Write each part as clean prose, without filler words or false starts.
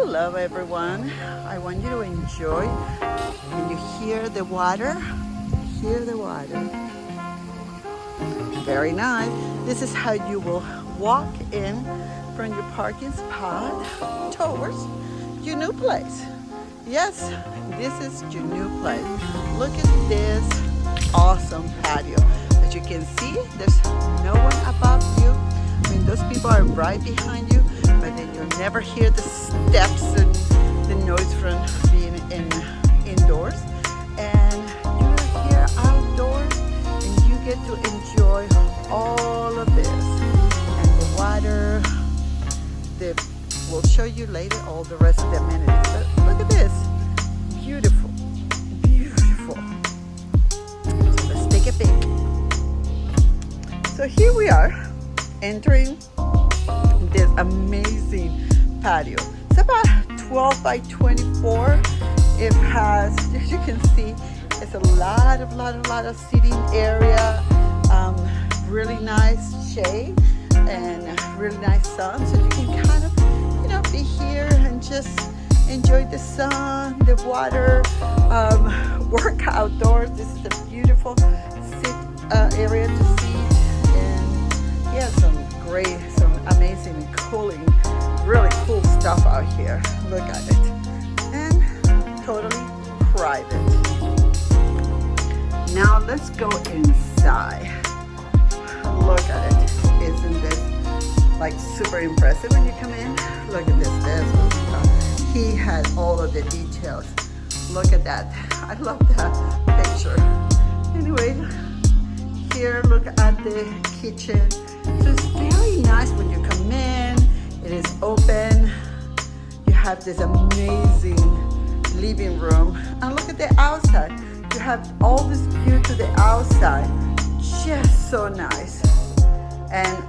Hello everyone. I want you to enjoy. Can you hear the water? Hear the water. Very nice. This is how you will walk in from your parking spot towards your new place. Yes, this is your new place. Look at this awesome patio. As you can see, there's no one above you. I mean, those people are right behind you, but then you'll never hear the steps and the noise from being indoors. And you're here outdoors, and you get to enjoy all of this. And the water, we'll show you later all the rest of the amenities. But look at this, beautiful, beautiful. So let's take a peek. So here we are, entering this amazing patio. It's about 12 by 24. It has, as you can see, it's a lot of seating area, really nice shade and really nice sun. So you can kind of, be here and just enjoy the sun, the water, work outdoors. This is a beautiful area to sit, and yeah, some amazing cooling, really cool stuff out here. Look at it, and totally private. Now let's go inside. Look at it. Isn't this like super impressive when you come in? Look at this. He has all of the details. Look at that. I love that picture. Anyway, here look at the kitchen. So it's very nice when you come in. It is open. You have this amazing living room. And look at the outside. You have all this view to the outside. Just so nice. And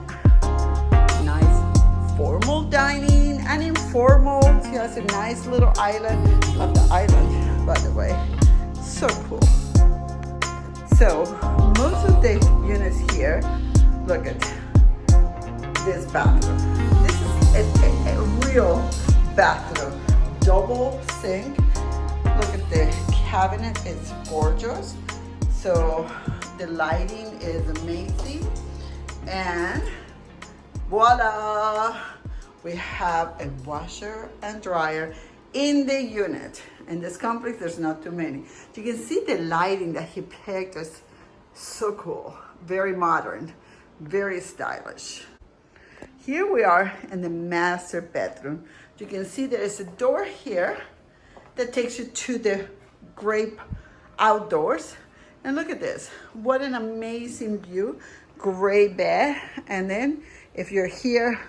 nice formal dining and informal. She has a nice little island. Love the island, by the way. So cool. So most of the units here, look at this bathroom. This is a real bathroom. Double sink. Look at the cabinet, it's gorgeous. So the lighting is amazing. And voila, we have a washer and dryer in the unit. In this complex, there's not too many. You can see the lighting that he picked is so cool, very modern, very stylish. Here we are in the master bedroom. You can see there is a door here that takes you to the grape outdoors. And look at this, what an amazing view. Gray bed, and then if you're here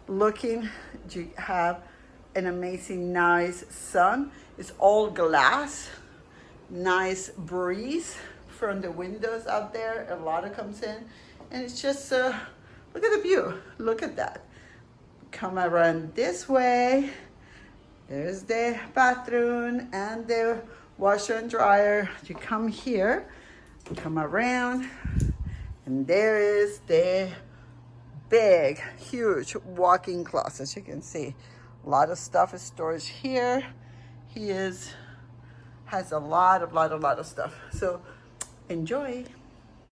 looking, you have an amazing nice sun. It's all glass, nice breeze from the windows out there. A lot of comes in, and it's just look at the view. Look at that. Come around this way. There's the bathroom and the washer and dryer. You come here, come around. And there is the big, huge walk-in closet. As you can see, a lot of stuff is storage here. He has a lot of stuff. So enjoy.